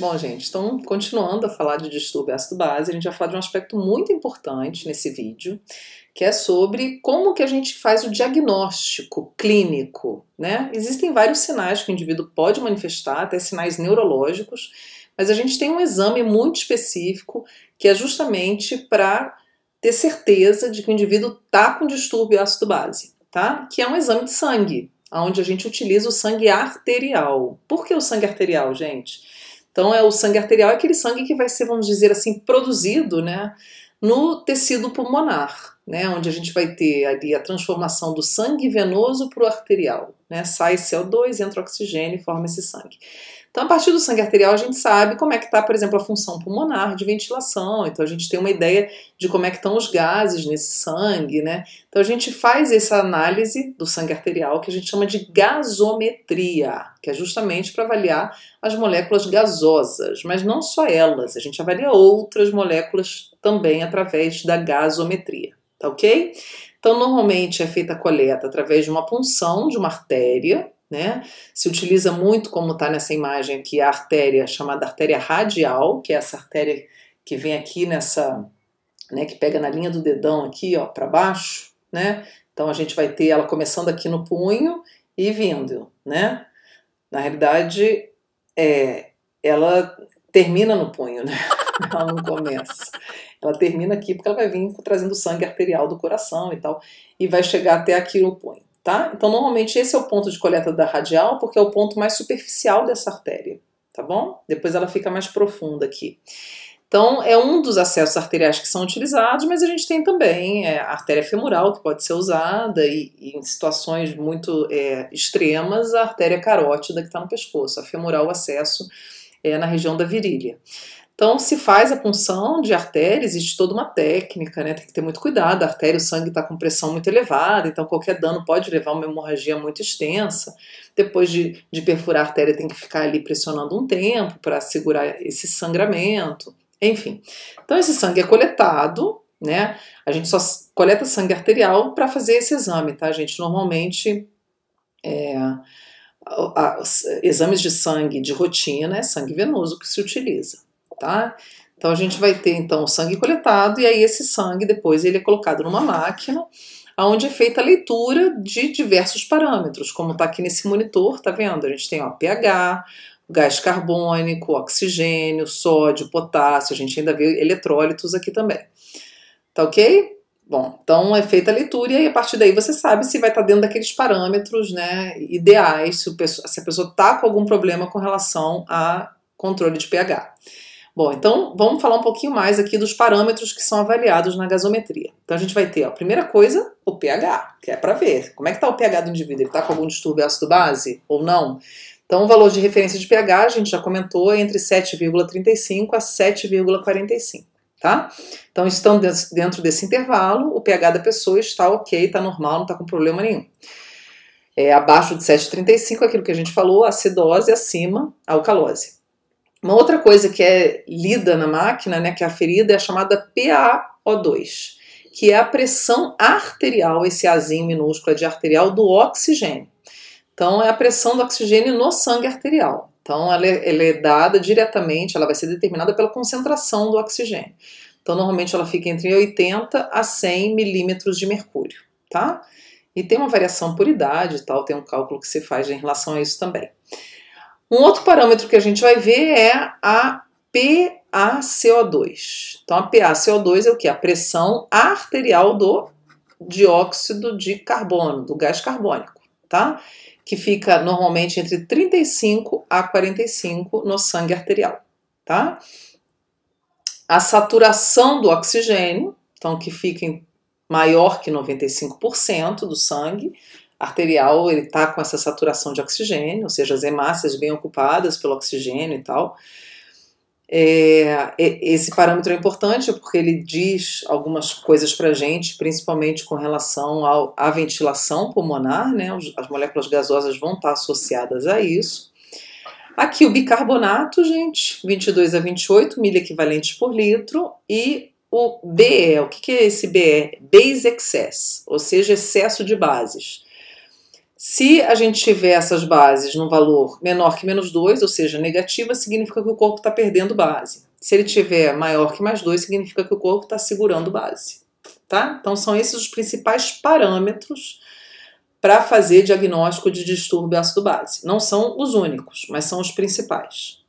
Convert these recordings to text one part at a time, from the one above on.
Bom, gente, então, continuando a falar de distúrbio ácido-base, a gente vai falar de um aspecto muito importante nesse vídeo, que é sobre como que a gente faz o diagnóstico clínico, né? Existem vários sinais que o indivíduo pode manifestar, até sinais neurológicos, mas a gente tem um exame muito específico que é justamente para ter certeza de que o indivíduo está com distúrbio ácido-base, tá? Que é um exame de sangue, onde a gente utiliza o sangue arterial. Por que o sangue arterial, gente? Então, o sangue arterial é aquele sangue que vai ser, vamos dizer assim, produzido, né, no tecido pulmonar, né, onde a gente vai ter ali a transformação do sangue venoso para o arterial, né, sai CO2, entra oxigênio e forma esse sangue. Então, a partir do sangue arterial, a gente sabe como é que está, por exemplo, a função pulmonar de ventilação. Então, a gente tem uma ideia de como é que estão os gases nesse sangue, né? Então, a gente faz essa análise do sangue arterial que a gente chama de gasometria, que é justamente para avaliar as moléculas gasosas, mas não só elas. A gente avalia outras moléculas também através da gasometria, tá ok? Então, normalmente é feita a coleta através de uma punção de uma artéria, né? Se utiliza muito, como está nessa imagem aqui, a artéria chamada artéria radial, que é essa artéria que vem aqui nessa, né, que pega na linha do dedão aqui, ó, para baixo, né? Então a gente vai ter ela começando aqui no punho e vindo, né? Na realidade, ela termina no punho, né? Ela não começa. Ela termina aqui porque ela vai vir trazendo sangue arterial do coração e tal, e vai chegar até aqui no punho. Tá? Então, normalmente esse é o ponto de coleta da radial, porque é o ponto mais superficial dessa artéria, tá bom? Depois ela fica mais profunda aqui. Então, é um dos acessos arteriais que são utilizados, mas a gente tem também a artéria femoral, que pode ser usada, e em situações muito extremas, a artéria carótida, que está no pescoço. A femoral, o acesso é na região da virilha. Então, se faz a punção de artéria, existe toda uma técnica, né? Tem que ter muito cuidado. A artéria, o sangue está com pressão muito elevada, então qualquer dano pode levar a uma hemorragia muito extensa. Depois de perfurar a artéria, tem que ficar ali pressionando um tempo para segurar esse sangramento. Enfim, então esse sangue é coletado, né? A gente só coleta sangue arterial para fazer esse exame, tá, gente? Normalmente, exames de sangue de rotina é sangue venoso que se utiliza. Tá? Então a gente vai ter então o sangue coletado e aí esse sangue depois ele é colocado numa máquina onde é feita a leitura de diversos parâmetros, como está aqui nesse monitor, tá vendo? A gente tem pH, gás carbônico, oxigênio, sódio, potássio, a gente ainda vê eletrólitos aqui também. Tá ok? Bom, então é feita a leitura e aí a partir daí você sabe se vai estar dentro daqueles parâmetros, né, ideais, se a pessoa está com algum problema com relação a controle de pH. Bom, então vamos falar um pouquinho mais aqui dos parâmetros que são avaliados na gasometria. Então a gente vai ter, a primeira coisa, o pH, que é para ver como é que está o pH do indivíduo, ele está com algum distúrbio ácido-base ou não. Então o valor de referência de pH, a gente já comentou, é entre 7,35 a 7,45, tá? Então estando dentro desse intervalo, o pH da pessoa está ok, está normal, não está com problema nenhum. Abaixo de 7,35, aquilo que a gente falou, acidose, acima, alcalose. Uma outra coisa que é lida na máquina, né, que é aferida, é a chamada PaO2, que é a pressão arterial, esse Azinho minúsculo é de arterial, do oxigênio. Então, é a pressão do oxigênio no sangue arterial. Então, ela é dada diretamente, ela vai ser determinada pela concentração do oxigênio. Então, normalmente ela fica entre 80 a 100 milímetros de mercúrio, tá? E tem uma variação por idade e tal, tem um cálculo que se faz em relação a isso também. Um outro parâmetro que a gente vai ver é a PaCO2. Então, a PaCO2 é o que? A pressão arterial do dióxido de carbono, do gás carbônico, tá? Que fica normalmente entre 35 a 45 no sangue arterial, tá? A saturação do oxigênio, então que fica maior que 95% do sangue arterial, ele está com essa saturação de oxigênio, ou seja, as hemácias bem ocupadas pelo oxigênio e tal. Esse parâmetro é importante porque ele diz algumas coisas para a gente, principalmente com relação à ventilação pulmonar, né? As moléculas gasosas vão estar associadas a isso. Aqui o bicarbonato, gente, 22 a 28 miliequivalentes por litro, e o BE, o que é esse BE? Base excess, ou seja, excesso de bases. Se a gente tiver essas bases num valor menor que -2, ou seja, negativa, significa que o corpo está perdendo base. Se ele tiver maior que +2, significa que o corpo está segurando base. Tá? Então são esses os principais parâmetros para fazer diagnóstico de distúrbio ácido-base. Não são os únicos, mas são os principais.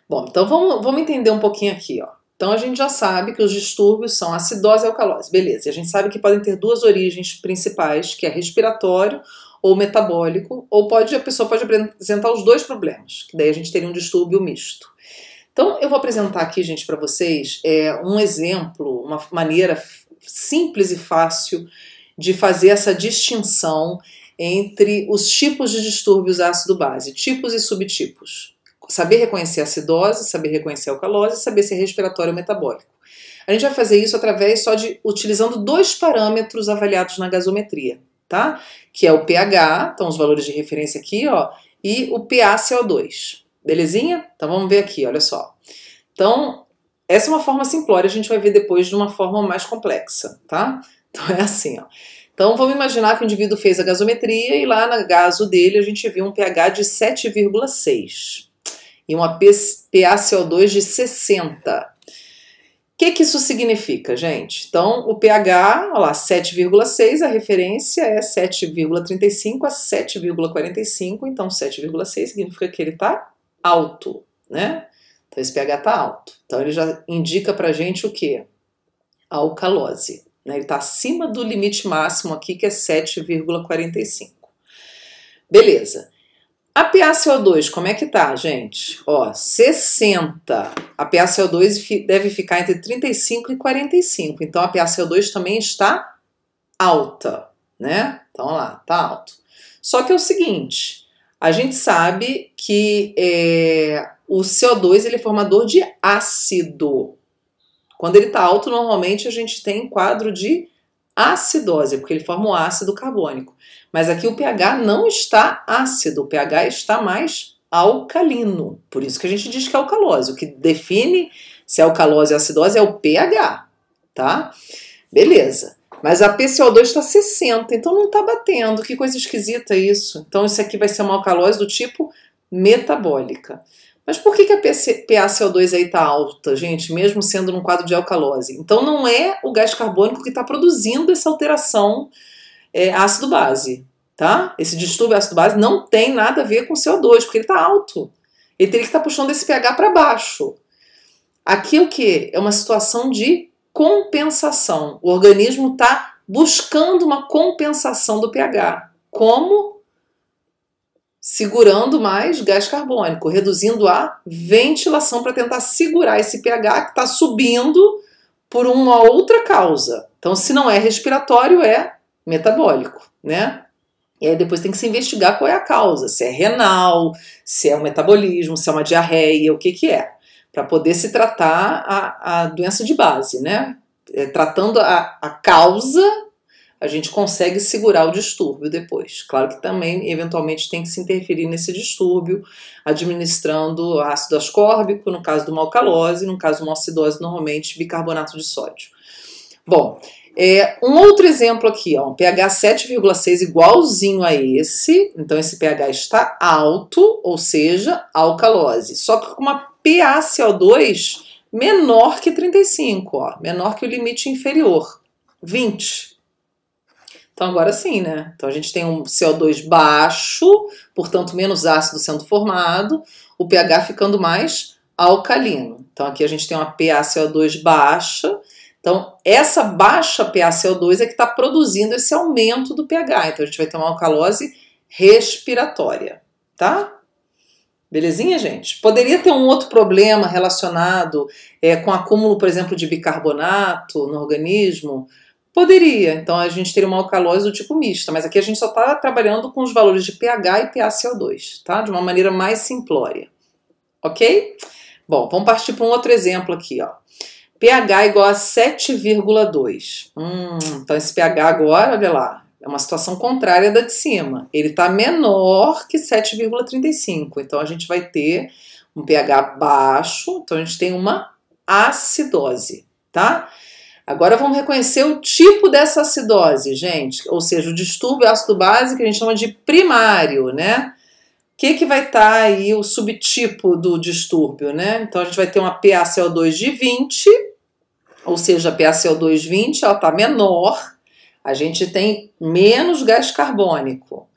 Bom, então vamos entender um pouquinho aqui, ó. Então a gente já sabe que os distúrbios são acidose e alcalose, beleza. E a gente sabe que podem ter duas origens principais, que é respiratório ou metabólico, ou a pessoa pode apresentar os dois problemas, que daí a gente teria um distúrbio misto. Então eu vou apresentar aqui, gente, para vocês um exemplo, uma maneira simples e fácil de fazer essa distinção entre os tipos de distúrbios ácido-base, tipos e subtipos. Saber reconhecer a acidose, saber reconhecer a alcalose, saber se é respiratório ou metabólico. A gente vai fazer isso através utilizando dois parâmetros avaliados na gasometria, tá? Que é o pH, então os valores de referência aqui, ó, e o PaCO2. Belezinha? Então vamos ver aqui, olha só. Então, essa é uma forma simplória, a gente vai ver depois de uma forma mais complexa, tá? Então é assim, ó. Então vamos imaginar que o indivíduo fez a gasometria e lá na gaso dele a gente viu um pH de 7,6 e uma PaCO2 de 60. O que isso significa, gente? Então, o pH, olha lá, 7,6, a referência é 7,35 a 7,45, então 7,6 significa que ele está alto, né? Então, esse pH está alto. Então, ele já indica pra gente o quê? A alcalose, né? Ele está acima do limite máximo aqui, que é 7,45. Beleza. A PaCO2, como é que tá, gente? Ó, 60. A PaCO2 deve ficar entre 35 e 45. Então, a PaCO2 também está alta, né? Então, olha lá, tá alto. Só que é o seguinte, a gente sabe que o CO2 ele é formador de ácido. Quando ele tá alto, normalmente a gente tem quadro de acidose, porque ele forma um ácido carbônico. Mas aqui o pH não está ácido, o pH está mais alcalino. Por isso que a gente diz que é alcalose. O que define se é alcalose ou acidose é o pH, tá? Beleza. Mas a PCO2 está 60, então não está batendo. Que coisa esquisita isso. Então isso aqui vai ser uma alcalose do tipo metabólica. Mas por que a PaCO2 aí está alta, gente, mesmo sendo num quadro de alcalose? Então não é o gás carbônico que está produzindo essa alteração ácido-base, tá? Esse distúrbio ácido-base não tem nada a ver com CO2, porque ele está alto. Ele teria que estar puxando esse pH para baixo. Aqui o que? É uma situação de compensação. O organismo está buscando uma compensação do pH. Como? Segurando mais gás carbônico, reduzindo a ventilação para tentar segurar esse pH que está subindo por uma outra causa. Então, se não é respiratório, é metabólico, né? E aí depois tem que se investigar qual é a causa, se é renal, se é um metabolismo, se é uma diarreia, o que que é, para poder se tratar a doença de base, né? Tratando a causa, a gente consegue segurar o distúrbio depois. Claro que também, eventualmente, tem que se interferir nesse distúrbio, administrando ácido ascórbico, no caso de uma alcalose, no caso de uma acidose, normalmente bicarbonato de sódio. Bom, um outro exemplo aqui, ó, um pH 7,6 igualzinho a esse, então esse pH está alto, ou seja, alcalose, só que com uma PaCO2 menor que 35, ó, menor que o limite inferior, 20. Então agora sim, né? Então a gente tem um CO2 baixo, portanto menos ácido sendo formado, o pH ficando mais alcalino. Então aqui a gente tem uma PaCO2 baixa, então essa baixa PaCO2 é que está produzindo esse aumento do pH, então a gente vai ter uma alcalose respiratória, tá? Belezinha, gente? Poderia ter um outro problema relacionado com acúmulo, por exemplo, de bicarbonato no organismo. Poderia, então a gente teria uma alcalose do tipo mista, mas aqui a gente só está trabalhando com os valores de pH e PaCO2, tá? De uma maneira mais simplória, ok? Bom, vamos partir para um outro exemplo aqui, ó. pH igual a 7,2. Então esse pH agora, olha lá, é uma situação contrária da de cima. Ele está menor que 7,35, então a gente vai ter um pH baixo, então a gente tem uma acidose, tá? Agora vamos reconhecer o tipo dessa acidose, gente, ou seja, o distúrbio ácido-base que a gente chama de primário, né? O que vai estar aí o subtipo do distúrbio, né? Então a gente vai ter uma PaCO2 de 20, ou seja, a PaCO2 20 ela está menor, a gente tem menos gás carbônico.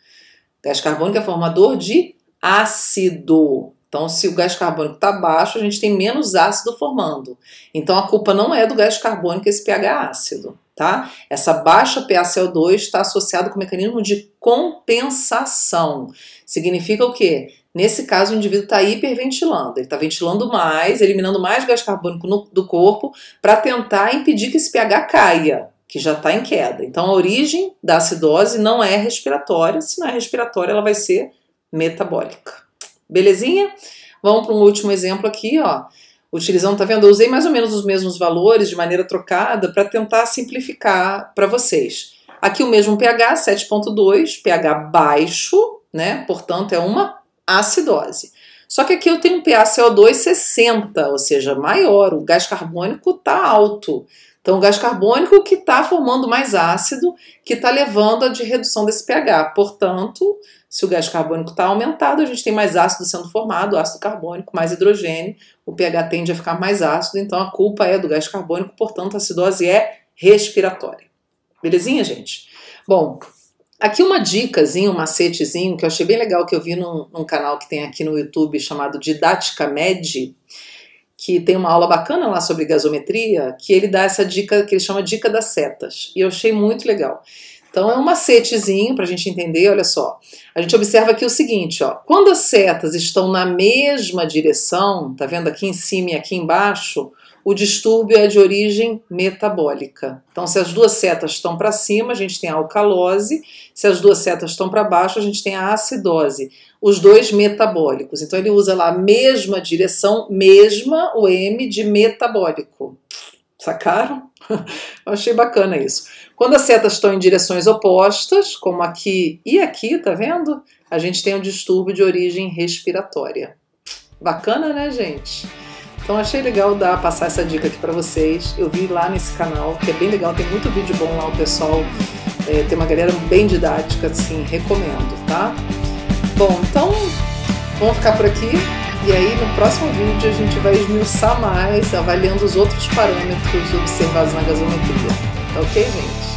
Gás carbônico é formador de ácido. Então, se o gás carbônico está baixo, a gente tem menos ácido formando. Então, a culpa não é do gás carbônico esse pH ácido, tá? Essa baixa PaCO2 está associada com o mecanismo de compensação. Significa o quê? Nesse caso, o indivíduo está hiperventilando. Ele está ventilando mais, eliminando mais gás carbônico do corpo para tentar impedir que esse pH caia, que já está em queda. Então, a origem da acidose não é respiratória. Se não é respiratória, ela vai ser metabólica. Belezinha? Vamos para um último exemplo aqui, ó. Utilizando, tá vendo? Eu usei mais ou menos os mesmos valores de maneira trocada para tentar simplificar para vocês. Aqui o mesmo pH, 7,2, pH baixo, né? Portanto, é uma acidose. Só que aqui eu tenho um PaCO2 60, ou seja, maior. O gás carbônico está alto. Então, o gás carbônico que está formando mais ácido, que está levando a redução desse pH. Portanto, se o gás carbônico está aumentado, a gente tem mais ácido sendo formado, ácido carbônico, mais hidrogênio, o pH tende a ficar mais ácido, então a culpa é do gás carbônico, portanto a acidose é respiratória. Belezinha, gente? Bom, aqui uma dicasinha, um macetezinho que eu achei bem legal, que eu vi num canal que tem aqui no YouTube chamado Didática Med, que tem uma aula bacana lá sobre gasometria, que ele dá essa dica que ele chama dica das setas, e eu achei muito legal. Então é um macetezinho para a gente entender, olha só. A gente observa aqui o seguinte, ó. Quando as setas estão na mesma direção, tá vendo aqui em cima e aqui embaixo, o distúrbio é de origem metabólica. Então se as duas setas estão para cima, a gente tem a alcalose, se as duas setas estão para baixo, a gente tem a acidose. Os dois metabólicos. Então ele usa lá a mesma direção, mesma, o M de metabólico. Sacaram? Eu achei bacana isso. Quando as setas estão em direções opostas, como aqui e aqui, tá vendo? A gente tem um distúrbio de origem respiratória. Bacana, né, gente? Então achei legal passar essa dica aqui pra vocês. Eu vi lá nesse canal, que é bem legal, tem muito vídeo bom lá, o pessoal tem uma galera bem didática, assim, recomendo, tá? Bom, então vamos ficar por aqui. E aí, no próximo vídeo, a gente vai esmiuçar mais, avaliando os outros parâmetros observados na gasometria. Tá ok, gente?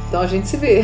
Então a gente se vê.